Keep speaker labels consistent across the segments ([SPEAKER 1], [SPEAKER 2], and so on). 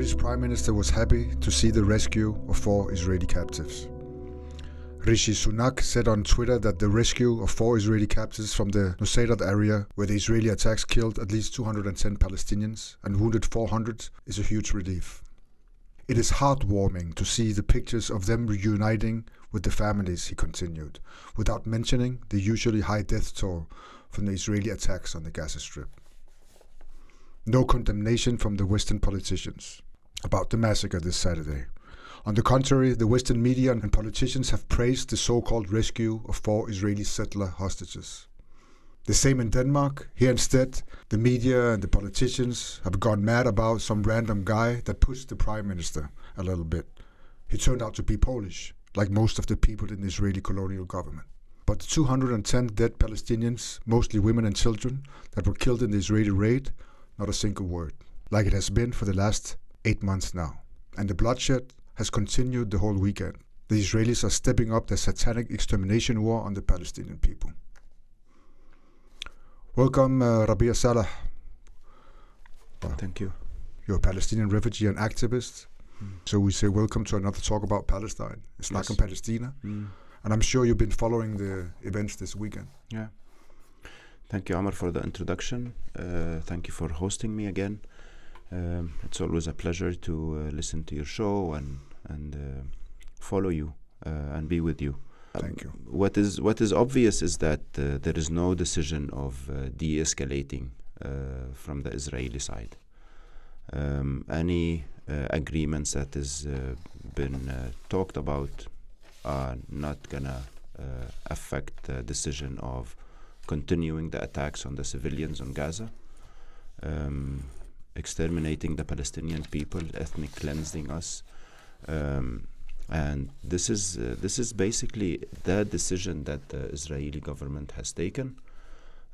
[SPEAKER 1] British Prime Minister was happy to see the rescue of 4 Israeli captives. Rishi Sunak said on Twitter that the rescue of 4 Israeli captives from the Nuseirat area, where the Israeli attacks killed at least 210 Palestinians and wounded 400, is a huge relief. It is heartwarming to see the pictures of them reuniting with the families, he continued, without mentioning the usually high death toll from the Israeli attacks on the Gaza Strip. No condemnation from the Western politicians about the massacre this Saturday. On the contrary, the Western media and politicians have praised the so-called rescue of 4 Israeli settler hostages. The same in Denmark. Here instead, the media and the politicians have gone mad about some random guy that pushed the prime minister a little bit. He turned out to be Polish, like most of the people in the Israeli colonial government. But the 210 dead Palestinians, mostly women and children, that were killed in the Israeli raid, not a single word, like it has been for the last 8 months now. And the bloodshed has continued the whole weekend. The Israelis are stepping up their satanic extermination war on the Palestinian people. Welcome, Rabieh Salah.
[SPEAKER 2] Thank you.
[SPEAKER 1] You're a Palestinian refugee and activist. So we say welcome to another talk about Palestine. Snak and Palæstina. And I'm sure you've been following the events this weekend.
[SPEAKER 2] Yeah. Thank you, Omar, for the introduction. Thank you for hosting me again. It's always a pleasure to listen to your show and follow you and be with you.
[SPEAKER 1] Thank you.
[SPEAKER 2] What is obvious is that there is no decision of de-escalating from the Israeli side. Any agreements that has been talked about are not gonna affect the decision of continuing the attacks on the civilians on Gaza, exterminating the Palestinian people, ethnic cleansing us. And this is basically the decision that the Israeli government has taken,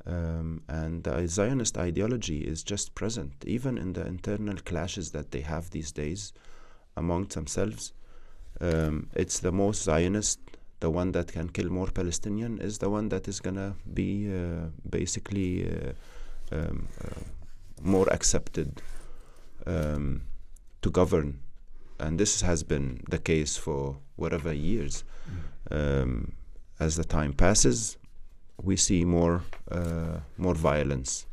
[SPEAKER 2] and the Zionist ideology is just present, even in the internal clashes that they have these days among themselves. It's the most Zionist, the one that can kill more Palestinian, is the one that is gonna be basically more accepted to govern. And this has been the case for whatever years. As the time passes, we see more violence.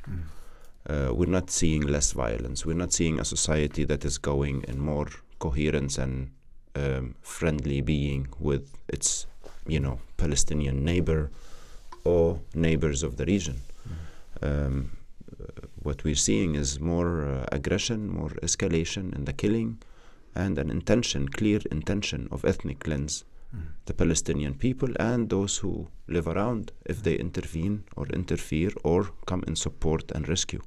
[SPEAKER 2] We're not seeing less violence. We're not seeing a society that is going in more coherence and friendly being with its, Palestinian neighbor or neighbors of the region. What we're seeing is more aggression, more escalation in the killing, and an intention, clear intention of ethnic cleanse the Palestinian people and those who live around if they intervene or interfere or come in support and rescue.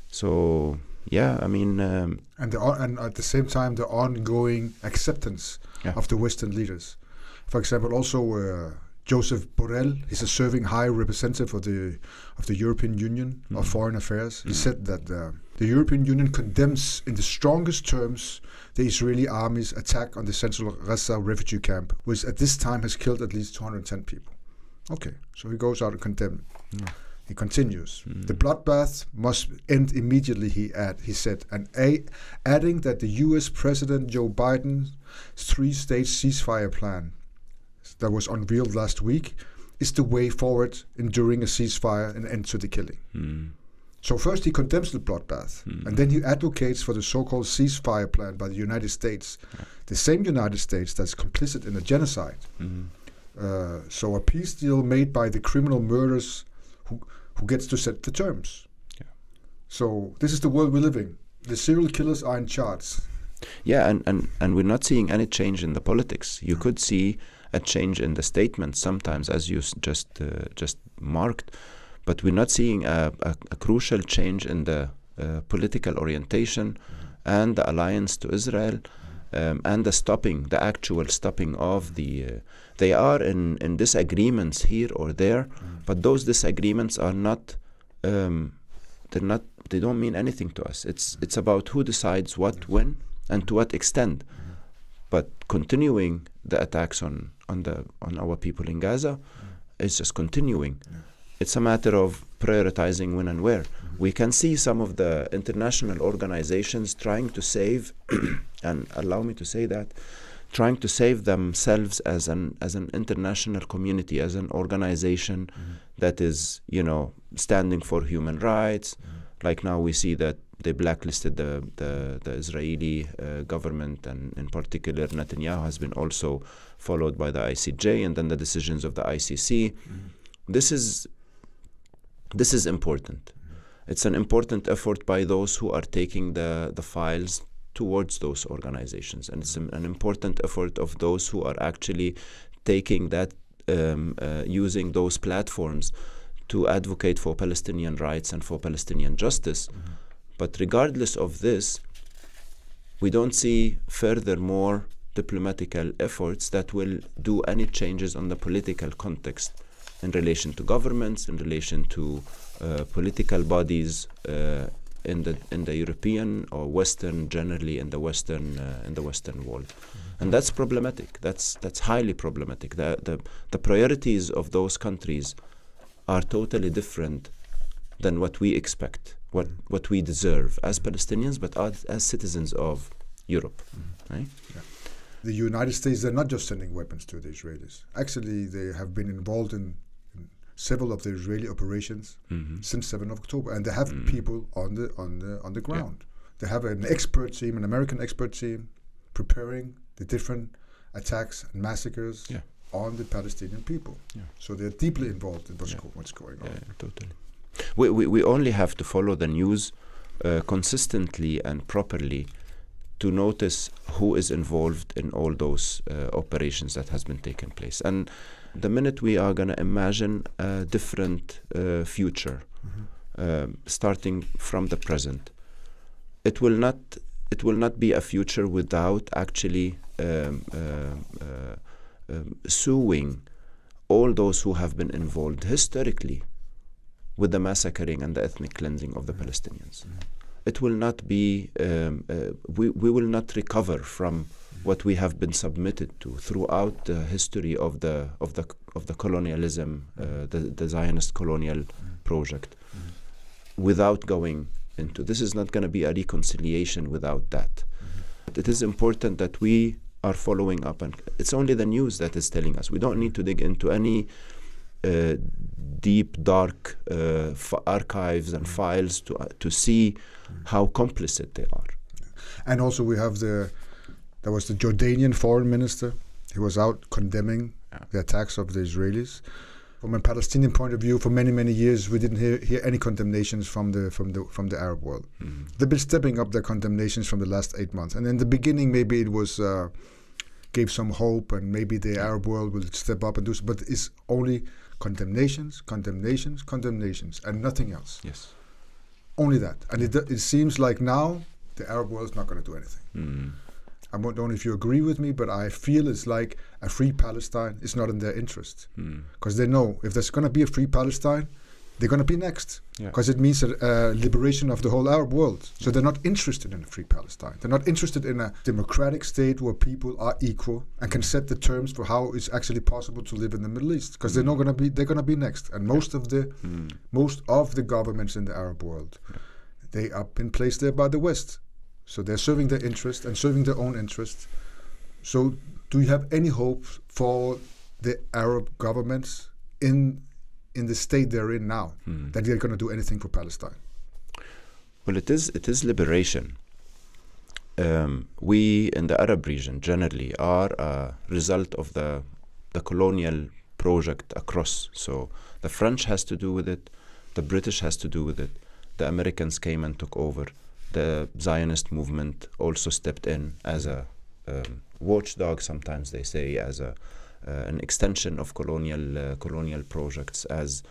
[SPEAKER 2] So, yeah, I mean... and
[SPEAKER 1] at the same time, the ongoing acceptance of the Western leaders. For example, also Joseph Borrell, he's a serving high representative of the European Union of Foreign Affairs. He said that the European Union condemns in the strongest terms the Israeli army's attack on the central Gaza refugee camp, which at this time has killed at least 210 people. Okay, so he goes out and condemns it. He continues. The bloodbath must end immediately, he said, and adding that the US President Joe Biden's 3-stage ceasefire plan that was unveiled last week is the way forward, enduring a ceasefire and end to the killing. So first he condemns the bloodbath, and then he advocates for the so-called ceasefire plan by the United States, the same United States that's complicit in a genocide. So a peace deal made by the criminal murderers who gets to set the terms. So this is the world we live in. The serial killers are in charge.
[SPEAKER 2] Yeah, and we're not seeing any change in the politics. You could see a change in the statements sometimes, as you just marked, but we're not seeing a crucial change in the political orientation and the alliance to Israel, and the actual stopping of the... they are in disagreements here or there, but those disagreements are not... they don't mean anything to us. It's about who decides what, when, and to what extent. But continuing the attacks on our people in Gaza is just continuing. it's a matter of prioritizing when and where. We can see some of the international organizations trying to save, and allow me to say that, trying to save themselves as an international community, as an organization that is, standing for human rights. Like now we see that they blacklisted the Israeli government, and in particular Netanyahu has been also followed by the ICJ, and then the decisions of the ICC. This is important. It's an important effort by those who are taking the files towards those organizations, and it's an important effort of those who are actually taking that, using those platforms to advocate for Palestinian rights and for Palestinian justice. But regardless of this, we don't see furthermore diplomatical efforts that will do any changes on the political context in relation to governments, in relation to political bodies in the European or Western, generally in the Western world, and that's problematic. That's highly problematic. The priorities of those countries are totally different than what we expect, what we deserve as Palestinians, but as citizens of Europe. Right?
[SPEAKER 1] Yeah. The United States, they're not just sending weapons to the Israelis. Actually, they have been involved in several of the Israeli operations since 7th of October, and they have people on the ground. Yeah. They have an expert team, an American expert team, preparing the different attacks and massacres on the Palestinian people. Yeah. So they're deeply involved in what's going on.
[SPEAKER 2] Yeah, totally. We only have to follow the news consistently and properly to notice who is involved in all those operations that has been taking place. And the minute we are going to imagine a different future, starting from the present, it will not be a future without actually suing all those who have been involved historically with the massacring and the ethnic cleansing of the Palestinians. It will not be. We will not recover from what we have been submitted to throughout the history of the colonialism, the Zionist colonial project, without going into. This is not going to be a reconciliation without that. It is important that we are following up, and it's only the news that is telling us. We don't need to dig into any deep, dark archives and files to see how complicit they are.
[SPEAKER 1] And also we have there was the Jordanian foreign minister. He was out condemning the attacks of the Israelis. From a Palestinian point of view, for many, many years, we didn't hear any condemnations from the Arab world. They've been stepping up their condemnations from the last 8 months. And in the beginning, maybe it was gave some hope, and maybe the Arab world will step up and do so. But it's only condemnations, condemnations, condemnations, and nothing else.
[SPEAKER 2] Yes.
[SPEAKER 1] Only that. And it seems like now the Arab world is not going to do anything. I don't know if you agree with me, but I feel it's like a free Palestine is not in their interest. Because they know if there's going to be a free Palestine, they're going to be next. Because it means a liberation of the whole Arab world. So they're not interested in a free Palestine. They're not interested in a democratic state where people are equal and can set the terms for how it's actually possible to live in the Middle East. Because they're going to be next. And most of the governments in the Arab world, they have been placed there by the West. So they're serving their interest and serving their own interest. So do you have any hope for the Arab governments in the state they're in now, that they're going to do anything for Palestine?
[SPEAKER 2] Well, it is liberation. We in the Arab region generally are a result of the colonial project across. So the French has to do with it, the British has to do with it, the Americans came and took over. The Zionist movement also stepped in as a watchdog, sometimes they say, as an extension of colonial projects, as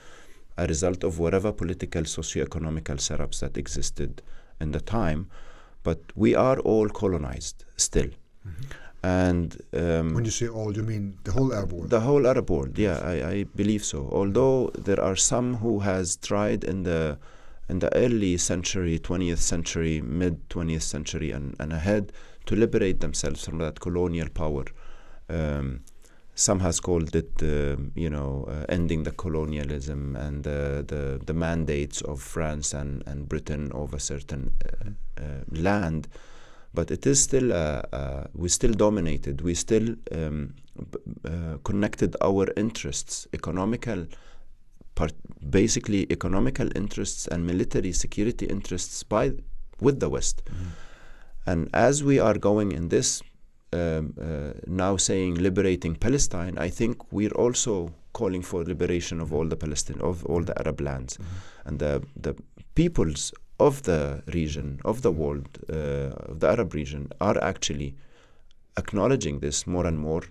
[SPEAKER 2] a result of whatever political, socio-economical setups that existed in the time. But we are all colonized still. And
[SPEAKER 1] when you say all, you mean the whole Arab world?
[SPEAKER 2] The whole Arab world, yeah, I believe so. Although there are some who has tried in the early century, 20th century, mid-20th century and ahead, to liberate themselves from that colonial power. some has called it, ending the colonialism and the mandates of France and Britain over certain land. But it is still, we still dominated. We still connected our interests, basically economical interests and military security interests with the West. And as we are going in this, now saying liberating Palestine, I think we're also calling for liberation of all the Arab lands, and the peoples of the region, of the world, of the Arab region, are actually acknowledging this more and more.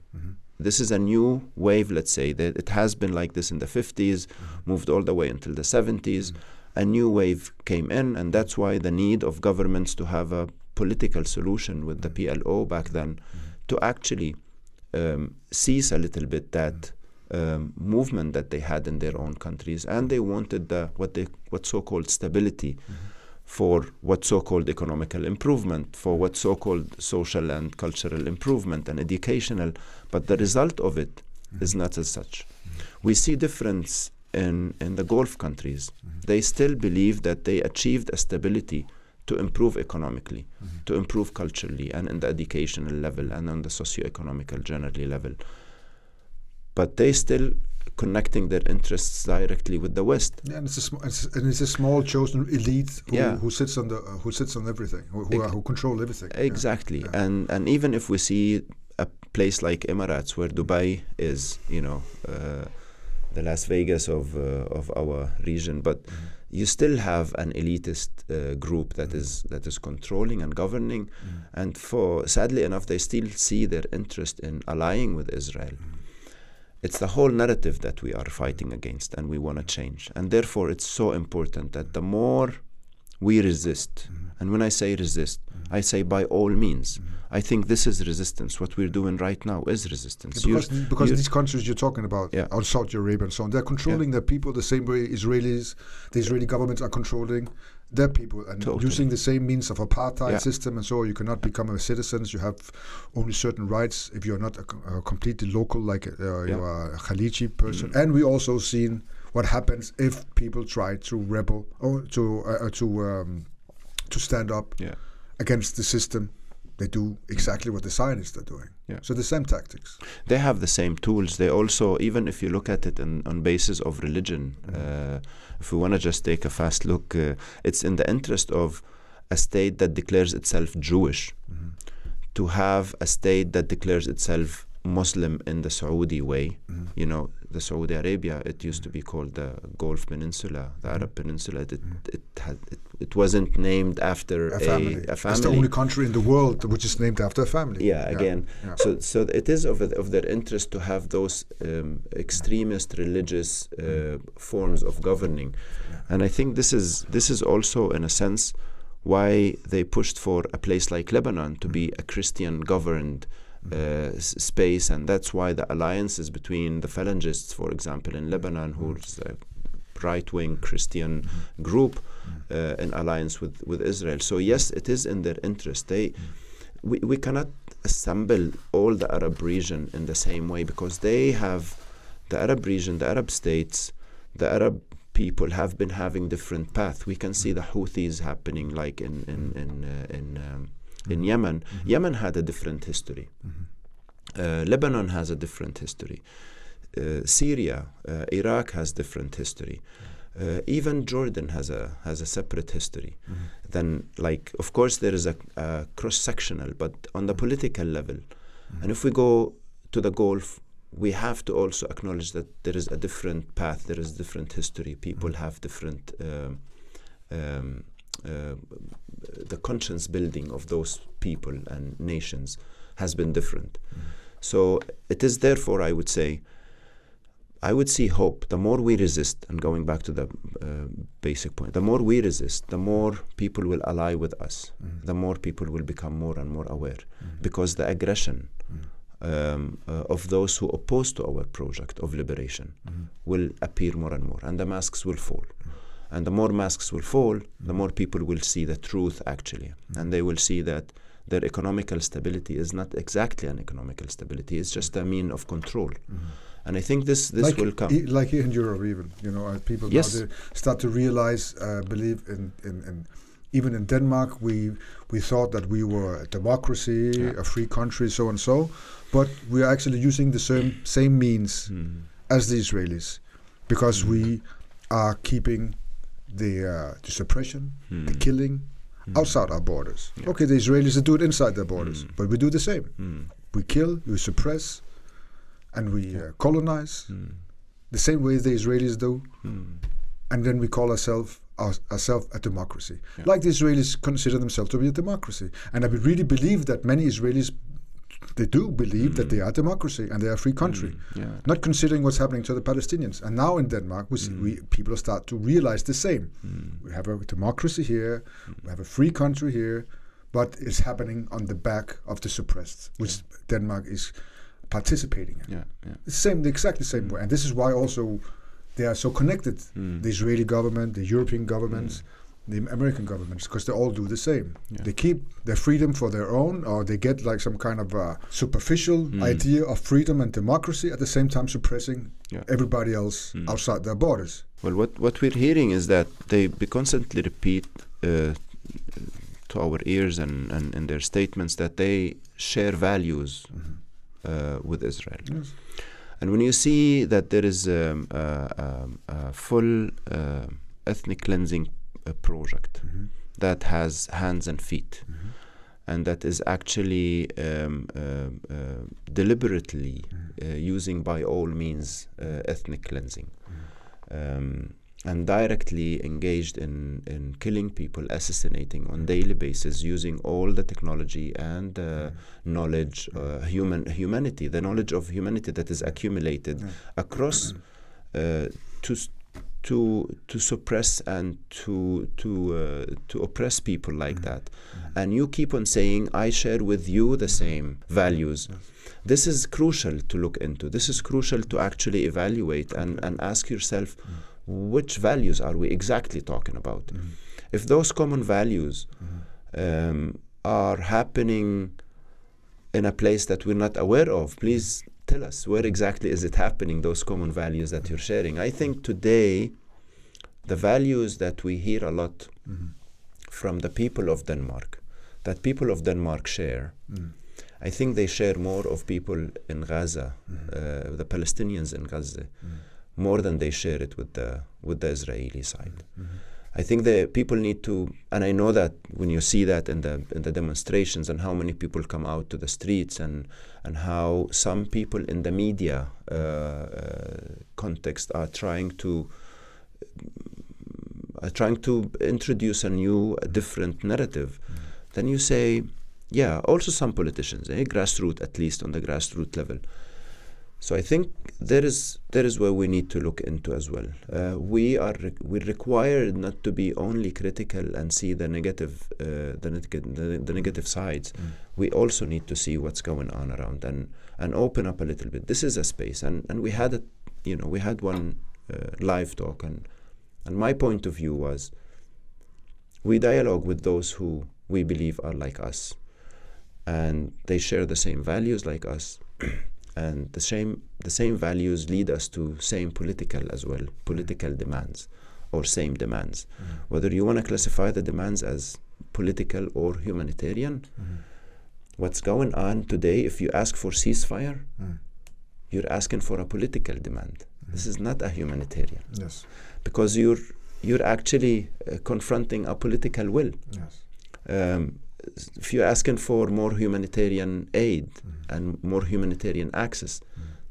[SPEAKER 2] This is a new wave, let's say, that it has been like this in the 50s, moved all the way until the 70s. A new wave came in, and that's why the need of governments to have a political solution with the PLO back then to actually seize a little bit that movement that they had in their own countries, and they wanted what so-called stability for what so-called economical improvement, for what so-called social and cultural improvement and educational, but the result of it is not as such. We see difference in the Gulf countries. They still believe that they achieved a stability to improve economically, to improve culturally, and in the educational level, and on the socio-economical generally level. But they still connecting their interests directly with the West.
[SPEAKER 1] Yeah, and it's a small chosen elite who sits on everything, who control everything.
[SPEAKER 2] Exactly.
[SPEAKER 1] Yeah.
[SPEAKER 2] And even if we see a place like Emirates, where Dubai is, the Las Vegas of our region, but you still have an elitist group that is controlling and governing, and sadly enough, they still see their interest in allying with Israel. It's the whole narrative that we are fighting against, and we want to change. And therefore, it's so important that the more we resist, and when I say resist, I say by all means. I think this is resistance. What we're doing right now is resistance.
[SPEAKER 1] Because these countries you're talking about, on Saudi Arabia and so on, they're controlling their people the same way the Israeli governments are controlling their people, and using the same means of apartheid system, and so you cannot become a citizen. You have only certain rights if you're not a completely local, like you are a Khaliji person. And we also seen what happens if people try to rebel or to stand up against the system. They do exactly what the Zionists are doing. So the same tactics.
[SPEAKER 2] They have the same tools. They also, even if you look at it on basis of religion, if we want to just take a fast look, it's in the interest of a state that declares itself Jewish to have a state that declares itself Muslim in the Saudi way. The Saudi Arabia, it used to be called the Gulf Peninsula, the Arab Peninsula. It wasn't named after a family.
[SPEAKER 1] It's the only country in the world which is named after a family.
[SPEAKER 2] So it is of their interest to have those extremist religious forms of governing, and I think this is also in a sense why they pushed for a place like Lebanon to be a Christian governed space, and that's why the alliances between the Phalangists, for example, in Lebanon, who's a right-wing Christian group, in alliance with Israel. So yes, it is in their interest. We cannot assemble all the Arab region in the same way, because they have the Arab region, the Arab states, the Arab people have been having different paths. We can see the Houthis happening, like in Yemen. Yemen had a different history. Lebanon has a different history. Syria, Iraq has different history. Even Jordan has a separate history. Then, of course, there is a cross-sectional, but on the political level. And if we go to the Gulf, we have to also acknowledge that there is a different path, there is different history. People have different the conscience building of those people and nations has been different. So it is therefore, I would see hope. The more we resist, and going back to the basic point, the more we resist, the more people will ally with us, the more people will become more and more aware, because the aggression of those who oppose to our project of liberation will appear more and more, and the masks will fall. And the more masks will fall, the more people will see the truth actually, and they will see that their economical stability is not exactly an economical stability. It's just a mean of control. And I think this will come.
[SPEAKER 1] Like here in Europe even, people now they start to realize, believe in even in Denmark, we thought that we were a democracy, a free country, so and so, but we are actually using the same means as the Israelis, because we are keeping the suppression, the killing outside our borders. Okay, the Israelis do it inside their borders, but we do the same. We kill, we suppress, and we colonize the same way the Israelis do, and then we call ourselves a democracy. Like the Israelis consider themselves to be a democracy. And I really believe that many Israelis, they do believe that they are a democracy and they are a free country, not considering what's happening to the Palestinians. And now in Denmark, people start to realize the same. We have a democracy here, we have a free country here, but it's happening on the back of the suppressed, which Denmark is participating in. The exactly same way. And this is why also they are so connected, the Israeli government, the European governments, the American governments, because they all do the same. They keep their freedom for their own, or they get like some kind of superficial idea of freedom and democracy, at the same time suppressing everybody else outside their borders.
[SPEAKER 2] Well, what we're hearing is that they constantly repeat to our ears and in their statements that they share values with Israel. Yes. And when you see that there is a full ethnic cleansing project that has hands and feet, and that is actually deliberately using by all means ethnic cleansing, and directly engaged in killing people, assassinating on daily basis, using all the technology and knowledge, humanity, the knowledge of humanity that is accumulated across to suppress and to oppress people like that. And you keep on saying, I share with you the same values. This is crucial to look into. This is crucial to actually evaluate and ask yourself, which values are we exactly talking about? If those common values are happening in a place that we're not aware of, please tell us, where exactly is it happening, those common values that you're sharing? I think today, the values that we hear a lot from the people of Denmark, that people of Denmark share, I think they share more of people in Gaza, the Palestinians in Gaza, more than they share it with the Israeli side. I think the people need to, and I know that when you see that in the demonstrations and how many people come out to the streets and how some people in the media context are trying to introduce a different narrative, then you say, also some politicians, grassroots, at least on the grassroots level. So I think there is where we need to look into as well. We're required not to be only critical and see the negative, the negative sides. We also need to see what's going on around and open up a little bit. This is a space, and we had we had one live talk, and my point of view was we dialogue with those who we believe are like us, and they share the same values like us. And the same values lead us to same political demands, or same demands. Whether you want to classify the demands as political or humanitarian, what's going on today, if you ask for ceasefire, you're asking for a political demand. This is not a humanitarian.
[SPEAKER 1] Yes.
[SPEAKER 2] Because you're actually confronting a political will.
[SPEAKER 1] Yes.
[SPEAKER 2] If you're asking for more humanitarian aid and more humanitarian access,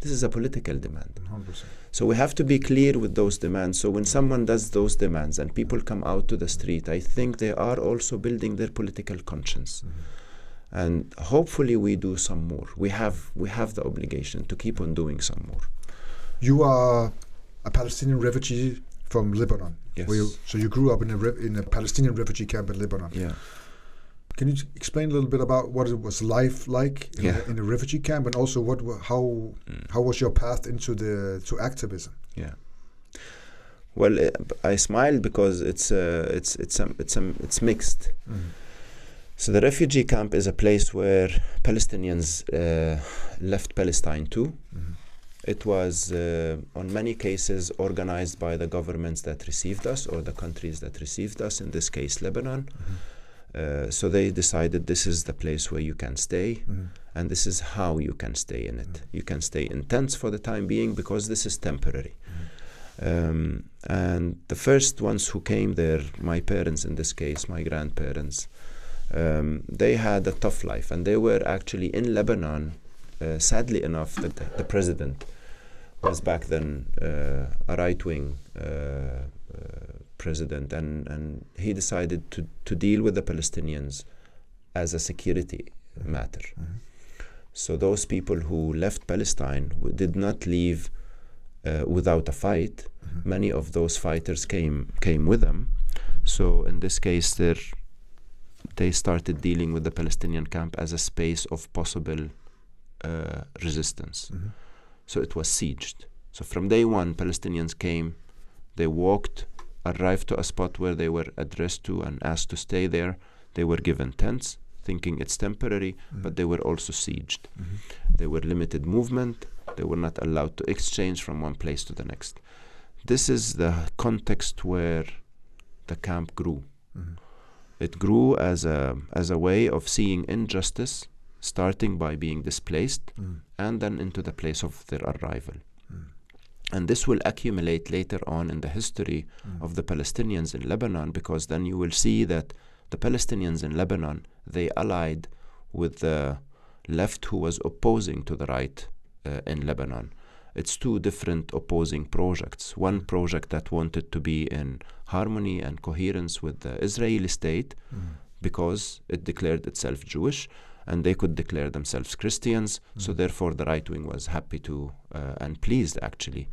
[SPEAKER 2] this is a political demand.
[SPEAKER 1] 100%.
[SPEAKER 2] So we have to be clear with those demands. So when someone does those demands and people come out to the street, I think they are also building their political conscience. And hopefully we do some more. We have the obligation to keep on doing some more.
[SPEAKER 1] You are a Palestinian refugee from Lebanon.
[SPEAKER 2] Yes.
[SPEAKER 1] So you grew up in a Palestinian refugee camp in Lebanon.
[SPEAKER 2] Yeah.
[SPEAKER 1] Can you explain a little bit about what it was life like in a refugee camp, and also how was your path to activism?
[SPEAKER 2] Yeah. Well, I smiled because it's mixed. So the refugee camp is a place where Palestinians left Palestine to. It was, on many cases, organized by the governments that received us or the countries that received us, in this case, Lebanon. So they decided this is the place where you can stay, and this is how you can stay in it. You can stay in tents for the time being because this is temporary. And the first ones who came there, my parents in this case, my grandparents, they had a tough life, and they were actually in Lebanon. Sadly enough, the president was back then a right-wing president, and he decided to deal with the Palestinians as a security matter. So those people who left Palestine did not leave without a fight. Many of those fighters came with them. So in this case, they started dealing with the Palestinian camp as a space of possible resistance. So it was sieged. So from day one, Palestinians came, they walked, arrived to a spot where they were addressed to and asked to stay there. They were given tents, thinking it's temporary, but they were also sieged. They were limited movement. They were not allowed to exchange from one place to the next. This is the context where the camp grew. It grew as a way of seeing injustice, starting by being displaced and then into the place of their arrival. And this will accumulate later on in the history of the Palestinians in Lebanon, because then you will see that the Palestinians in Lebanon, they allied with the left who was opposing to the right in Lebanon. It's two different opposing projects. One project that wanted to be in harmony and coherence with the Israeli state because it declared itself Jewish, and they could declare themselves Christians. So therefore the right wing was happy to and pleased actually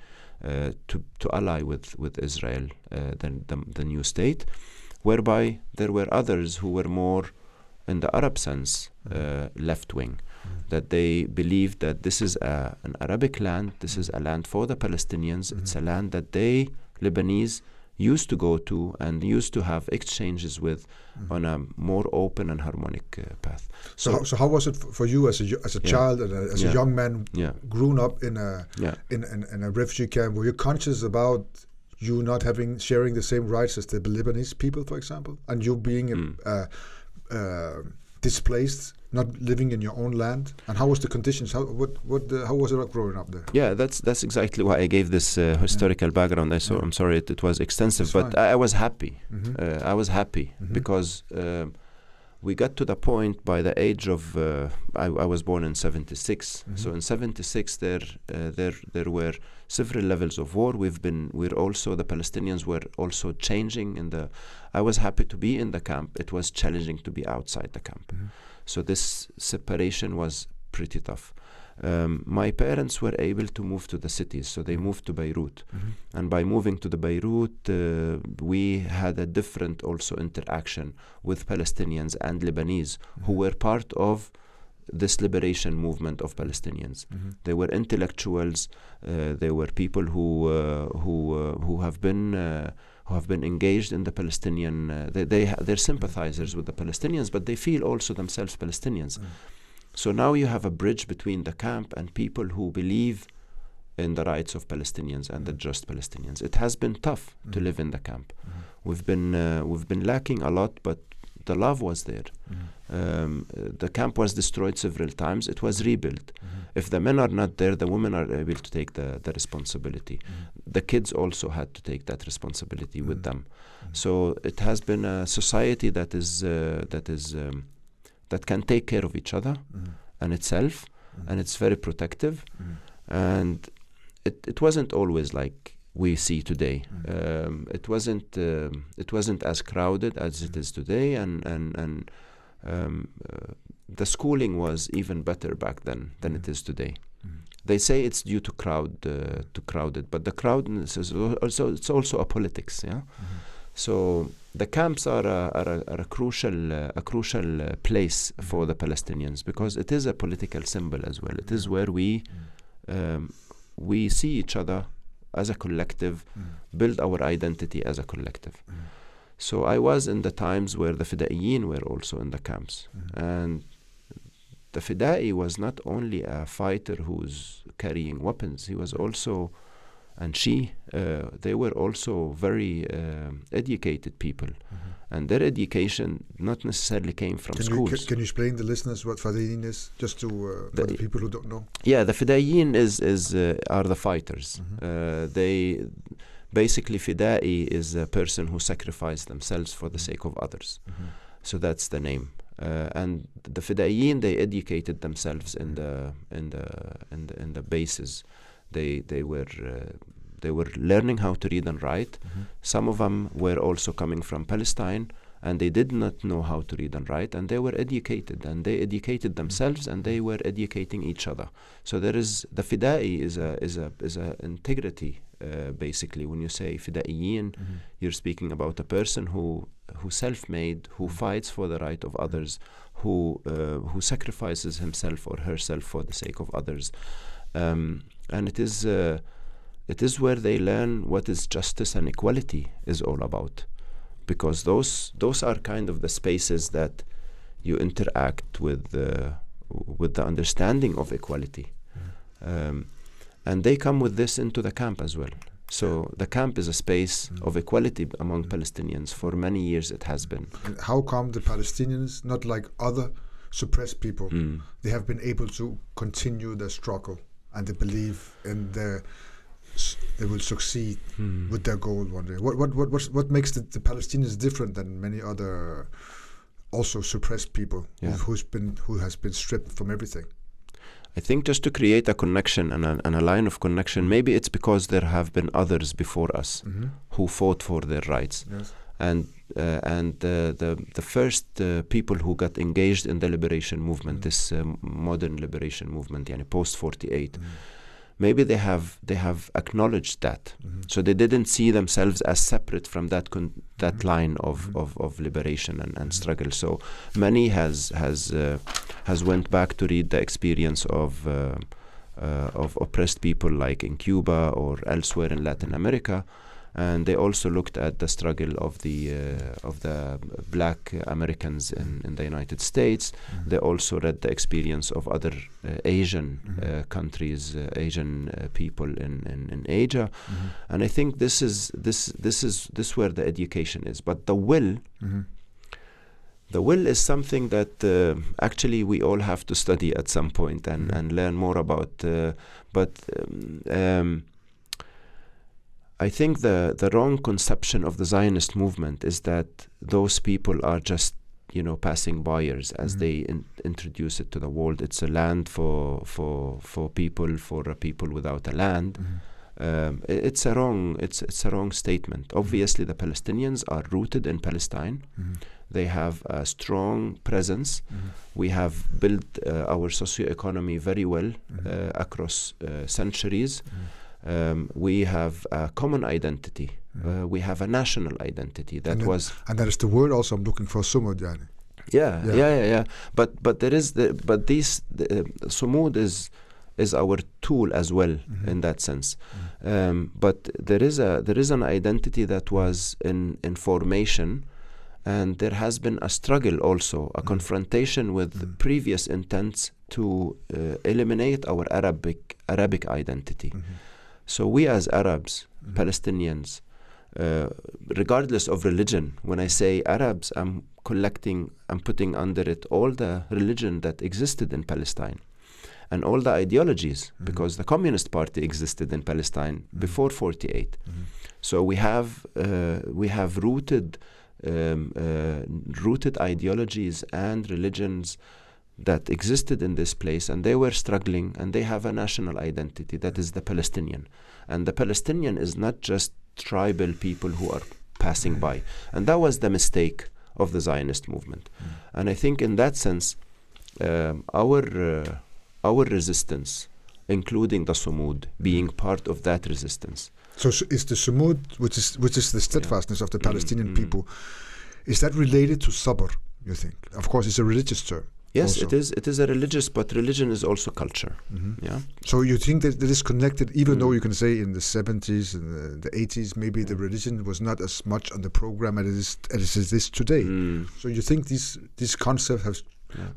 [SPEAKER 2] to ally with Israel, the new state, whereby there were others who were more in the Arab sense left wing, that they believed that this is an Arabic land, this is a land for the Palestinians, it's a land that they, Lebanese, used to go to and used to have exchanges with on a more open and harmonic path.
[SPEAKER 1] So how was it for you as a child and as a young man grown up in a refugee camp? Were you conscious about you not sharing the same rights as the Lebanese people, for example, and you being displaced, not living in your own land? And how was the conditions? How was it growing up there?
[SPEAKER 2] Yeah, that's exactly why I gave this historical background. I'm sorry it was extensive, but I was happy. I was happy because we got to the point by the age of I was born in 76. So in 76 there were several levels of war. The Palestinians were also changing I was happy to be in the camp. It was challenging to be outside the camp. So this separation was pretty tough. My parents were able to move to the cities, so they moved to Beirut. And by moving to the Beirut, we had a different also interaction with Palestinians and Lebanese who were part of this liberation movement of Palestinians. They were intellectuals. They were people who have been engaged in the Palestinian. They're sympathizers with the Palestinians, but they feel also themselves Palestinians. So now you have a bridge between the camp and people who believe in the rights of Palestinians and the just Palestinians. It has been tough to live in the camp. We've been lacking a lot, but the love was there. The camp was destroyed several times. It was rebuilt. If the men are not there, the women are able to take the responsibility. The kids also had to take that responsibility with them. So it has been a society that can take care of each other and itself, and it's very protective. And it wasn't always like we see today. It wasn't as crowded as it is today, and the schooling was even better back then than it is today. They say it's due to crowded, but the crowdness is also a politics. So the camps are a crucial place for the Palestinians, because it is a political symbol as well. It is where we see each other as a collective, build our identity as a collective. So I was in the times where the Fidaiyin were also in the camps. And the Fidai was not only a fighter who's carrying weapons, he was also, and they were also very educated people. And their education not necessarily came from schools.
[SPEAKER 1] Can you explain the listeners what Fidaiyin is, just to for the people who don't know?
[SPEAKER 2] Yeah, the Fidaiyin are the fighters. They basically, Fidai is a person who sacrificed themselves for the sake of others. So that's the name. And the Fidaiyin, they educated themselves in the bases. They were learning how to read and write. Some of them were also coming from Palestine, and they did not know how to read and write, and they were educated, and they educated themselves, and they were educating each other. So the Fidai is a integrity. Basically, when you say Fidaiyin, you're speaking about a person who self-made, who fights for the right of others, who sacrifices himself or herself for the sake of others, and it is where they learn what is justice and equality is all about, because those are kind of the spaces that you interact with the understanding of equality. And they come with this into the camp as well. So the camp is a space of equality among Palestinians. For many years it has been.
[SPEAKER 1] And how come the Palestinians, not like other suppressed people, they have been able to continue their struggle, and they believe in they will succeed with their goal one day? What makes the Palestinians different than many other also suppressed people who has been stripped from everything?
[SPEAKER 2] I think just to create a connection and a line of connection, maybe it's because there have been others before us who fought for their rights.
[SPEAKER 1] Yes.
[SPEAKER 2] And the first people who got engaged in the liberation movement, this modern liberation movement, post-48, maybe they have acknowledged that. So they didn't see themselves as separate from that line of liberation and struggle. So many has went back to read the experience of oppressed people like in Cuba or elsewhere in Latin America. And they also looked at the struggle of the black Americans in the United States. They also read the experience of other Asian countries, Asian people in Asia, and I think this is where the education is. But the will is something that actually we all have to study at some point and learn more about. I think the wrong conception of the Zionist movement is that those people are just, passing buyers as they introduce it to the world. It's a land for people, for a people without a land. It's a wrong statement. Obviously, the Palestinians are rooted in Palestine. They have a strong presence. We have built our socioeconomy very well across centuries. We have a common identity. We have a national identity. And that is
[SPEAKER 1] the word also I'm looking for, sumud, yani.
[SPEAKER 2] Yeah. But there is sumud is our tool as well in that sense. But there is an identity that was in formation, and there has been a struggle also, a confrontation with previous intents to eliminate our Arabic identity. So we as Arabs, Palestinians, regardless of religion, when I say Arabs, I'm putting under it all the religion that existed in Palestine and all the ideologies, because the Communist Party existed in Palestine before 48. So we have rooted ideologies and religions that existed in this place, and they were struggling, and they have a national identity that is the Palestinian. And the Palestinian is not just tribal people who are passing by. And that was the mistake of the Zionist movement. And I think in that sense, our resistance, including the Sumud, being part of that resistance.
[SPEAKER 1] So is the Sumud, which is the steadfastness of the Palestinian people, is that related to sabr, you think? Of course, it's a religious term.
[SPEAKER 2] Yes,
[SPEAKER 1] also.
[SPEAKER 2] it is a religious, but religion is also culture. Yeah.
[SPEAKER 1] So you think that it is connected, even though you can say in the 70s and the 80s, maybe the religion was not as much on the program as it is today. So you think these concepts have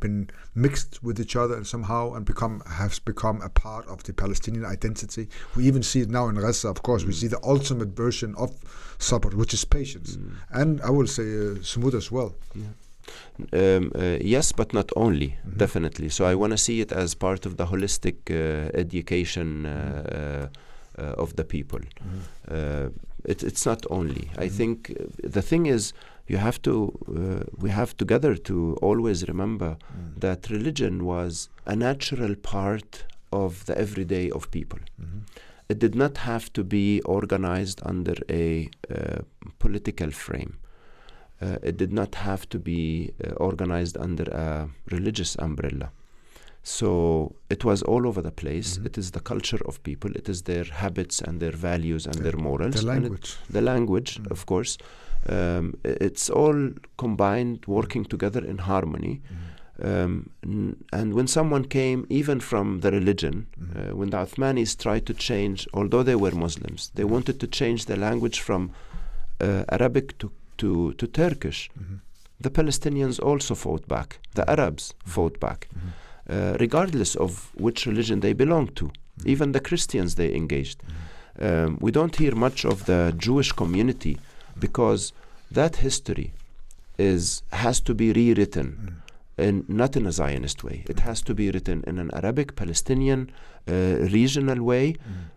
[SPEAKER 1] been mixed with each other and somehow and has become a part of the Palestinian identity. We even see it now in Gaza, of course. We see the ultimate version of sabr, which is patience. And I will say sumud as well.
[SPEAKER 2] Yes, but not only, definitely. So I want to see it as part of the holistic education of the people. It's not only. I think the thing is, we have together to always remember that religion was a natural part of the everyday of people. It did not have to be organized under a political frame. It did not have to be organized under a religious umbrella. So it was all over the place. It is the culture of people. It is their habits and their values and their morals.
[SPEAKER 1] The language.
[SPEAKER 2] The language, of course. It's all combined, working together in harmony. And when someone came, even from the religion, when the Uthmanis tried to change, although they were Muslims, they wanted to change the language from Arabic to Turkish. The Palestinians also fought back. The Arabs fought back. Regardless of which religion they belonged to. Even the Christians, they engaged. We don't hear much of the Jewish community because that history has to be rewritten, not in a Zionist way. It has to be written in an Arabic, Palestinian, regional way,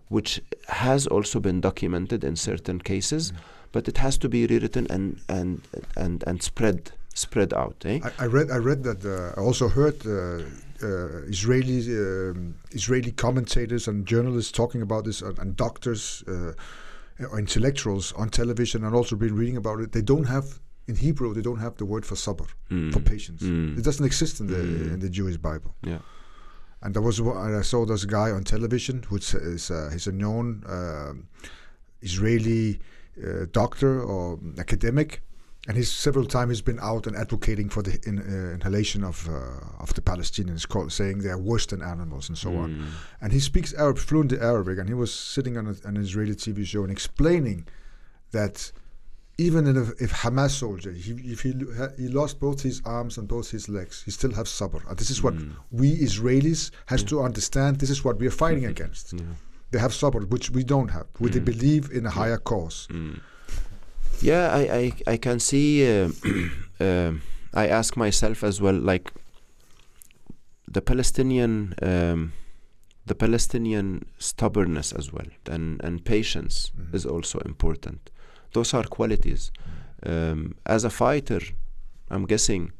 [SPEAKER 2] which has also been documented in certain cases, but it has to be rewritten and spread out. Eh?
[SPEAKER 1] I read that. I also heard Israeli commentators and journalists talking about this, and doctors or intellectuals on television, and also been reading about it. They don't have, in Hebrew, they don't have the word for sabr, for patience. It doesn't exist in the Jewish Bible.
[SPEAKER 2] Yeah.
[SPEAKER 1] And I saw this guy on television who he's a known Israeli doctor or academic, and several times he's been out and advocating for the inhalation of the Palestinians, saying they are worse than animals and so on. And he speaks fluent Arabic, and he was sitting on an Israeli TV show and explaining that even if Hamas soldier, if he lost both his arms and both his legs, he still has sabr. And this is what we Israelis has to understand. This is what we are fighting against. They have sabr, which we don't have. They believe in a higher cause.
[SPEAKER 2] Yeah, I can see. I ask myself as well, like the Palestinian stubbornness as well, and patience is also important. Those are qualities. As a fighter, I'm guessing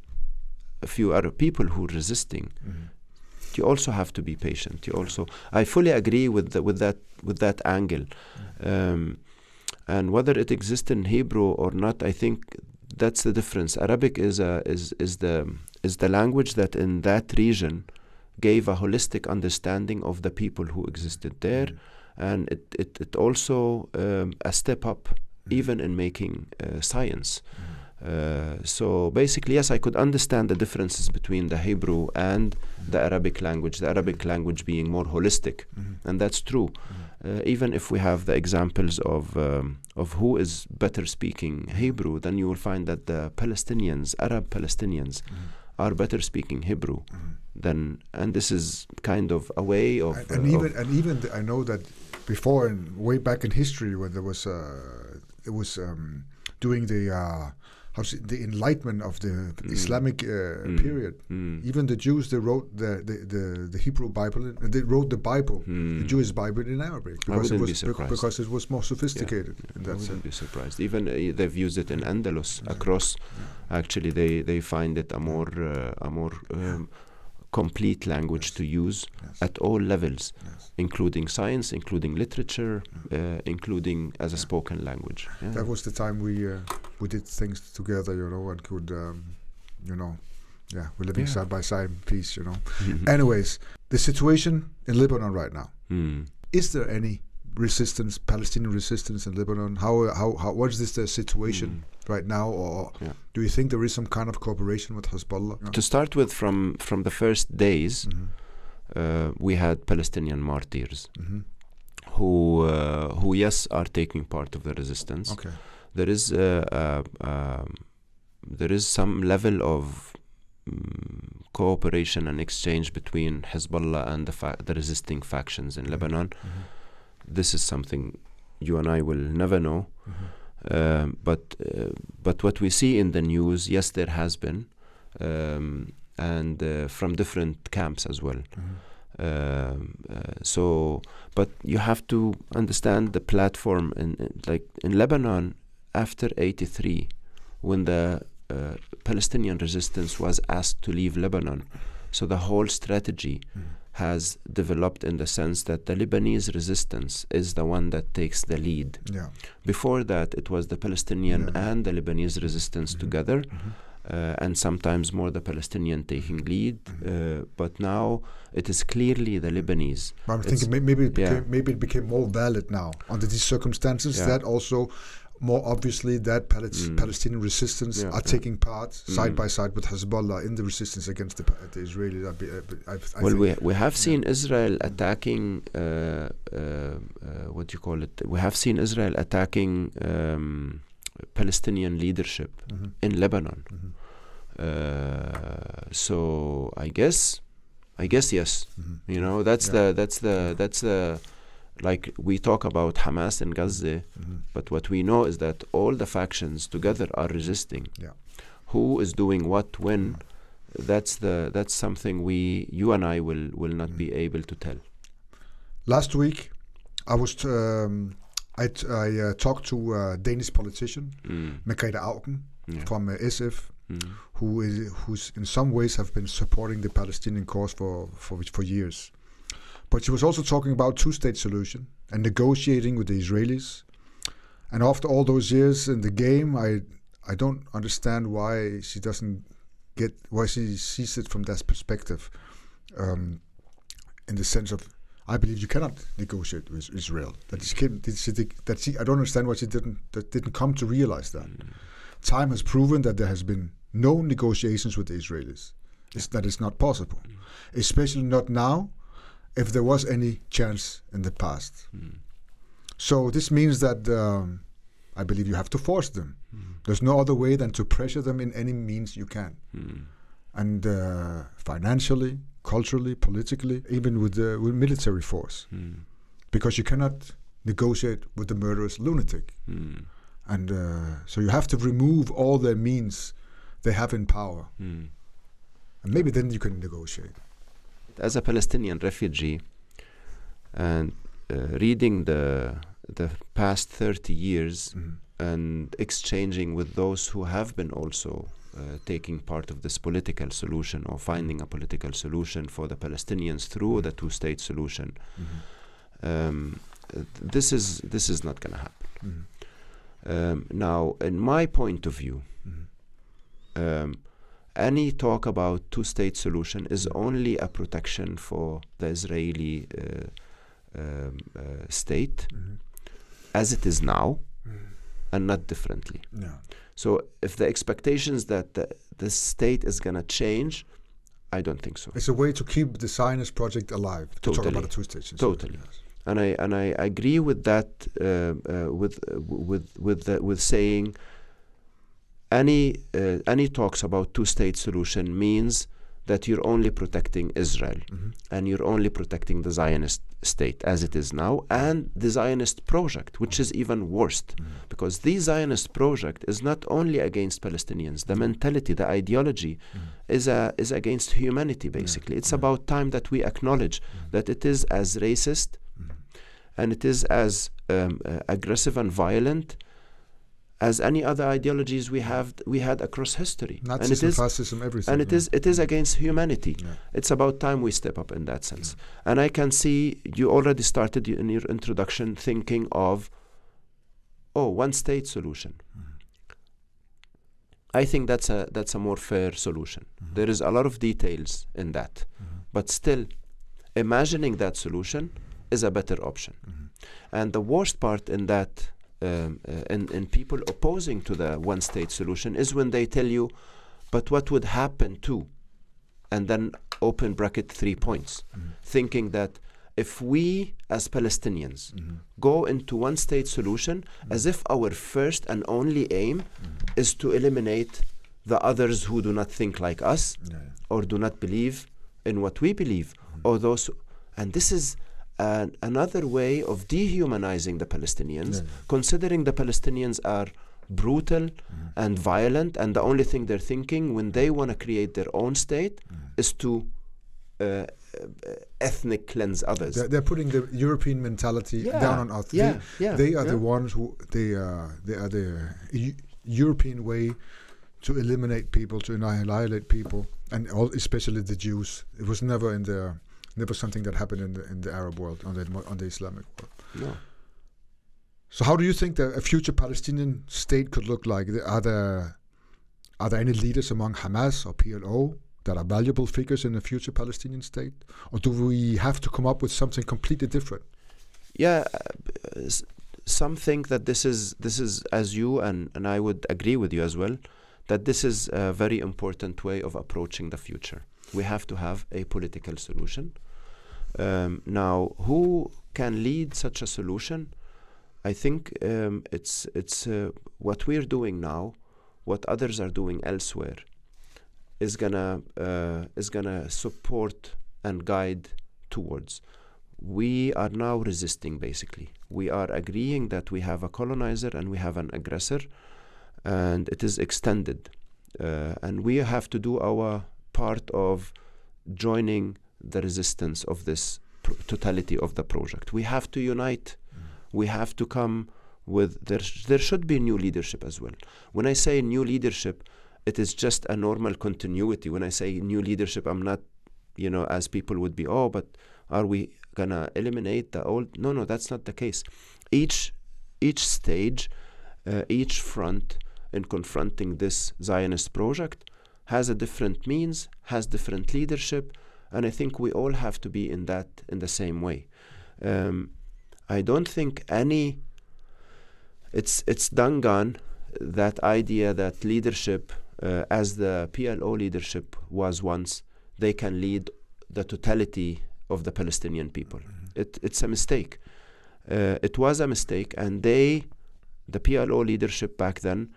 [SPEAKER 2] a few other people who are resisting. You also have to be patient. I fully agree with that angle. And whether it exists in Hebrew or not, I think that's the difference. Arabic is the language that in that region gave a holistic understanding of the people who existed there, and it also a step up even in making science. So basically, yes, I could understand the differences between the Hebrew and the Arabic language. The Arabic language being more holistic, and that's true. Even if we have the examples of who is better speaking Hebrew, then you will find that the Arab Palestinians, are better speaking Hebrew than, and this is kind of a way of. I know that before, and way back in history, when there was during the enlightenment of the Islamic period. Even the Jews, they wrote the Hebrew Bible. They wrote the Bible, the Jewish Bible, in Arabic because it was more sophisticated. In that I wouldn't
[SPEAKER 1] sense.
[SPEAKER 2] be surprised. Even they've used it in Andalus across. Actually, they find it a more complete language to use at all levels, including science, including literature, including as a spoken language.
[SPEAKER 1] That was the time we did things together, and could, we're living side by side in peace, Anyways, the situation in Lebanon right now, is there any resistance, Palestinian resistance in Lebanon? What is this situation right now, or do you think there is some kind of cooperation with Hezbollah?
[SPEAKER 2] To start with, from the first days, we had Palestinian martyrs who yes, are taking part of the resistance.
[SPEAKER 1] Okay.
[SPEAKER 2] There is some level of cooperation and exchange between Hezbollah and the resisting factions in Lebanon. This is something you and I will never know. But what we see in the news, yes, there has been, and from different camps as well. But you have to understand the platform in Lebanon after '83, when the Palestinian resistance was asked to leave Lebanon. So the whole strategy has developed in the sense that the Lebanese resistance is the one that takes the lead.
[SPEAKER 1] Yeah.
[SPEAKER 2] Before that, it was the Palestinian and the Lebanese resistance together, and sometimes more the Palestinian taking lead. But now it is clearly the Lebanese.
[SPEAKER 1] But I'm thinking maybe it became more valid now under these circumstances, that also more obviously that Palestinian resistance are taking part side by side with Hezbollah in the resistance against the Israelis.
[SPEAKER 2] We have seen Israel attacking we have seen Israel attacking Palestinian leadership in Lebanon. So I guess yes. You know, that's the like we talk about Hamas in Gaza, but what we know is that all the factions together are resisting. Who is doing what when? That's something you and I will not be able to tell.
[SPEAKER 1] Last week, I was I talked to a Danish politician, Margrete Auken from SF, who's in some ways have been supporting the Palestinian cause for years. But she was also talking about two-state solution and negotiating with the Israelis. And after all those years in the game, I don't understand why she sees it from that perspective. In the sense of, I believe you cannot negotiate with Israel. I don't understand why she didn't come to realize that. Time has proven that there has been no negotiations with the Israelis. That is not possible, especially not now, if there was any chance in the past. So this means that I believe you have to force them. There's no other way than to pressure them in any means you can. And financially, culturally, politically, even with military force. Because you cannot negotiate with the murderous lunatic. And so you have to remove all their means they have in power. And maybe then you can negotiate.
[SPEAKER 2] As a Palestinian refugee, and reading the past 30 years and exchanging with those who have been also taking part of this political solution or finding a political solution for the Palestinians through the two-state solution, this is not going to happen. Now, in my point of view, any talk about two-state solution is only a protection for the Israeli state as it is now, and not differently. So if the expectations that the state is going to change, I don't think so.
[SPEAKER 1] It's a way to keep the Zionist project alive, to talk about a two-state solution.
[SPEAKER 2] Totally. Yes. And I agree with that, with saying any talks about two-state solution means that you're only protecting Israel and you're only protecting the Zionist state as it is now, and the Zionist project, which is even worse, because the Zionist project is not only against Palestinians. The mentality, the ideology is against humanity, basically. It's about time that we acknowledge that it is as racist and it is as aggressive and violent as any other ideologies we had across history.
[SPEAKER 1] Nazism, fascism, everything.
[SPEAKER 2] And it is against humanity. It's about time we step up in that sense. And I can see you already started in your introduction thinking of, one-state solution. I think that's a more fair solution. There is a lot of details in that. But still, imagining that solution is a better option. And the worst part in that, in people opposing to the one-state solution, is when they tell you, but what would happen to, and then open bracket 3 points, thinking that if we as Palestinians go into one-state solution, as if our first and only aim is to eliminate the others who do not think like us or do not believe in what we believe, or those, and this is another way of dehumanizing the Palestinians, considering the Palestinians are brutal and violent, and the only thing they're thinking when they want to create their own state is to ethnic cleanse others.
[SPEAKER 1] They're putting the European mentality down on us. They are the ones who they are the European way to eliminate people, to annihilate people, and especially the Jews. It was never something that happened in the Arab world, on the Islamic world.
[SPEAKER 2] No.
[SPEAKER 1] So how do you think that a future Palestinian state could look like? Are there any leaders among Hamas or PLO that are valuable figures in a future Palestinian state? Or do we have to come up with something completely different?
[SPEAKER 2] Yeah, some think that this is as you, and I would agree with you as well, that this is a very important way of approaching the future. We have to have a political solution. Now, who can lead such a solution? I think it's what we're doing now, what others are doing elsewhere, is gonna support and guide towards. We are now resisting, basically. We are agreeing that we have a colonizer and we have an aggressor, and it is extended. And we have to do our part of joining the resistance of this totality of the project. We have to unite. We have to come with, there should be new leadership as well. When I say new leadership, it is just a normal continuity. When I say new leadership, I'm not, as people would be, but are we gonna eliminate the old? No, that's not the case. Each stage, each front in confronting this Zionist project has a different means, has different leadership, and I think we all have to be in the same way. I don't think it's done gone, that idea that leadership, as the PLO leadership was once, they can lead the totality of the Palestinian people. It's a mistake. It was a mistake, and the PLO leadership back then,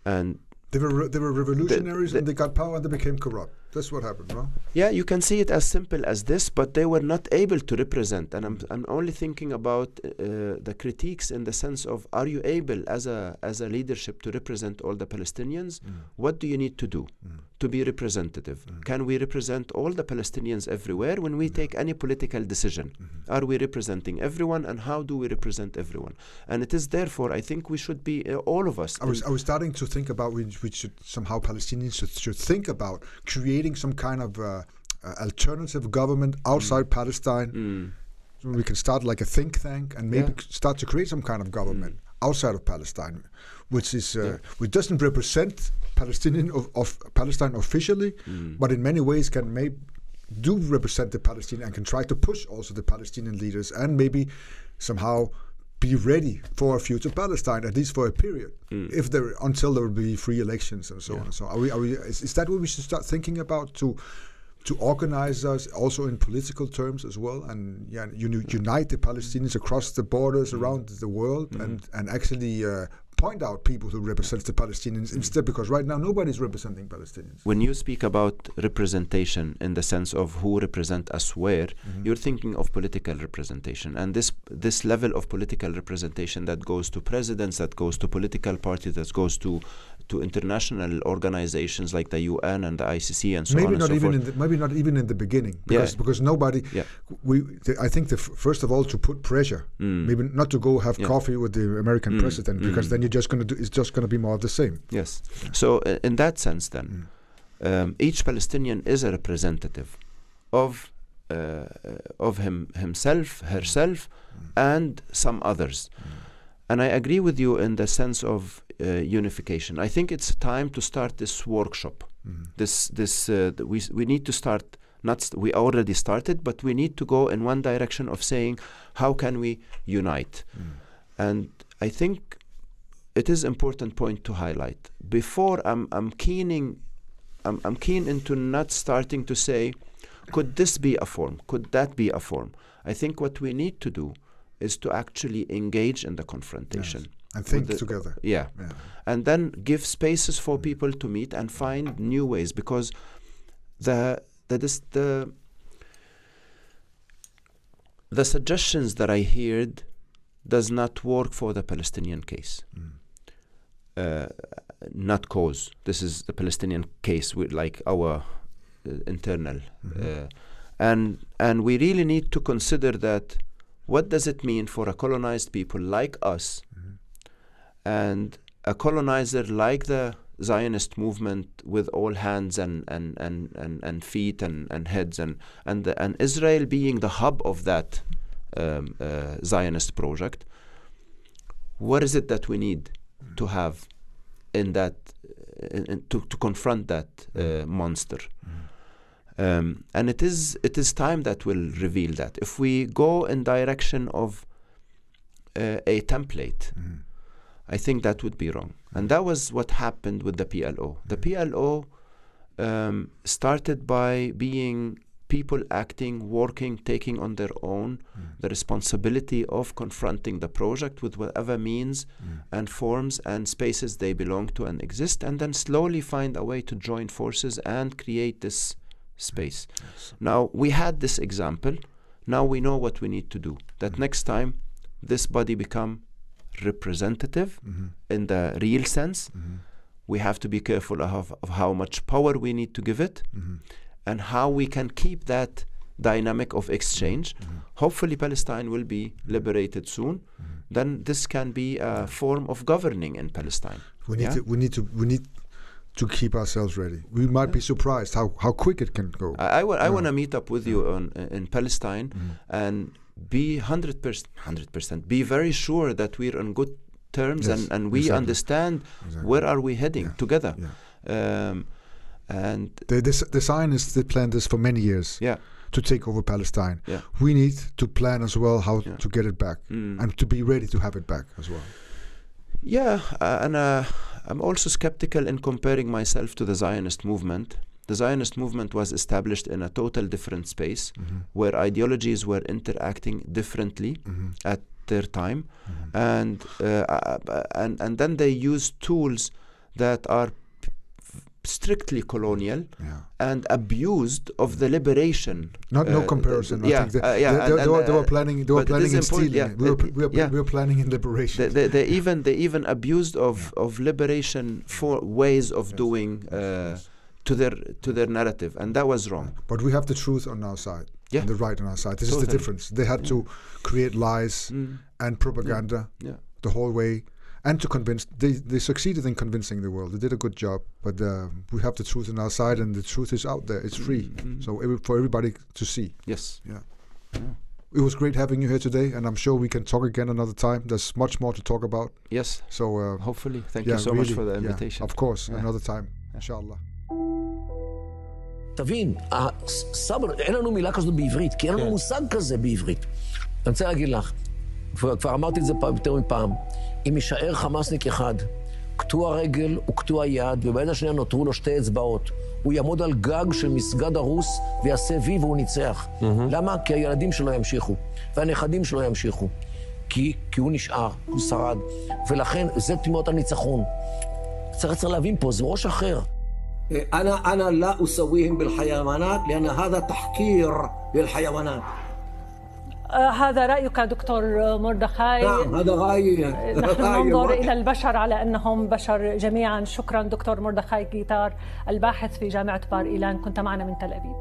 [SPEAKER 2] and
[SPEAKER 1] they were revolutionaries, and they got power and they became corrupt. That's what happened, no?
[SPEAKER 2] Yeah, you can see it as simple as this, but they were not able to represent. And I'm only thinking about the critiques in the sense of, are you able as a leadership to represent all the Palestinians? What do you need to do to be representative? Can we represent all the Palestinians everywhere when we take any political decision? Are we representing everyone, and how do we represent everyone? And it is therefore, I think we should be, all of us.
[SPEAKER 1] I was starting to think about we should somehow, Palestinians should think about creating some kind of alternative government outside Palestine. So we can start like a think tank and maybe start to create some kind of government outside of Palestine, which which doesn't represent Palestine officially, but in many ways do represent the Palestinian and can try to push also the Palestinian leaders and maybe somehow be ready for a future Palestine, at least for a period, until there will be free elections and so on. So is that what we should start thinking about, to organize us also in political terms as well, and unite the Palestinians across the borders around the world, and actually point out people who represent the Palestinians instead, because right now nobody's representing Palestinians.
[SPEAKER 2] When you speak about representation in the sense of who represent us where, you're thinking of political representation, and this level of political representation that goes to presidents, that goes to political parties, that goes to international organizations like the UN and the ICC and so on and so forth.
[SPEAKER 1] Maybe not even in the beginning, because nobody. I think first of all, to put pressure, maybe not to go have coffee with the American president, because then it's just going to be more of the same.
[SPEAKER 2] Yes. So in that sense, then, each Palestinian is a representative of himself, herself, and some others. And I agree with you in the sense of unification. I think it's time to start this workshop. We need to start we already started, but we need to go in one direction of saying, how can we unite? And I think it is important point to highlight. Before I'm keen into not starting to say, could this be a form? Could that be a form? I think what we need to do is to actually engage in the confrontation.
[SPEAKER 1] Yes. And think together.
[SPEAKER 2] Yeah. And then give spaces for people to meet and find new ways, because the suggestions that I heard does not work for the Palestinian case. Not cause. This is the Palestinian case with like our internal. And we really need to consider that, what does it mean for a colonized people like us and a colonizer like the Zionist movement with all hands and feet and heads, and Israel being the hub of that Zionist project? What is it that we need to have in that to confront that monster? And it is time that will reveal that. If we go in direction of a template, I think that would be wrong. And that was what happened with the PLO. The PLO started by being people acting, working, taking on their own the responsibility of confronting the project with whatever means and forms and spaces they belong to and exist, and then slowly find a way to join forces and create this space. Now, we had this example. Now we know what we need to do. That next time this body become representative in the real sense, we have to be careful of how much power we need to give it and how we can keep that dynamic of exchange. Hopefully Palestine will be liberated soon. Then this can be a form of governing in Palestine.
[SPEAKER 1] We need to keep ourselves ready. We might be surprised how quick it can go.
[SPEAKER 2] I want to meet up with you in Palestine and be 100%, be very sure that we're on good terms and we understand where are we heading together. And
[SPEAKER 1] the Zionists planned this for many years to take over Palestine. We need to plan as well how to get it back and to be ready to have it back as well.
[SPEAKER 2] And I'm also skeptical in comparing myself to the Zionist movement. The Zionist movement was established in a total different space where ideologies were interacting differently at their time, and then they used tools that are strictly colonial and abused of the liberation.
[SPEAKER 1] No comparison. I think they were planning in stealing. We were planning in liberation.
[SPEAKER 2] They even abused of liberation for ways of doing to their narrative, and that was wrong.
[SPEAKER 1] But we have the truth on our side, and the right on our side. This is the difference. They had to create lies and propaganda the whole way, and to convince. They succeeded in convincing the world. They did a good job. But we have the truth on our side, and the truth is out there. It's free, so for everybody to see.
[SPEAKER 2] Yes.
[SPEAKER 1] It was great having you here today, and I'm sure we can talk again another time. There's much more to talk about.
[SPEAKER 2] Yes.
[SPEAKER 1] So
[SPEAKER 2] hopefully, thank you so much for the invitation.
[SPEAKER 1] Of course, another time, inshallah.
[SPEAKER 3] תבין, הסבר, אין לנו מילה כזאת בעברית, כי אין לנו מושג כזה בעברית. אני רוצה להגיד לך, כבר אמרתי את זה יותר מפעם, אם יישאר חמאסניק אחד, קטוע רגל וקטוע יד, וביד השנייה נותרו לו שתי אצבעות, הוא יעמוד על גג של מסגד הרוס ויעשה וי והוא ניצח. למה? כי הילדים שלו ימשיכו, והנכדים שלו ימשיכו. כי הוא נשאר, הוא שרד, ולכן זה תמימות הניצחון. צריך להבין פה, זה ראש אחר. أنا لا أسويهم بالحيوانات لأن هذا تحقير للحيوانات.
[SPEAKER 4] هذا رأيك دكتور مردخاي؟
[SPEAKER 3] نعم هذا رأيي.
[SPEAKER 4] نحن ننظر إلى البشر على أنهم بشر جميعا. شكرا دكتور مردخاي جيتار، الباحث في جامعة بار إيلان، كنت معنا من تل أبيب.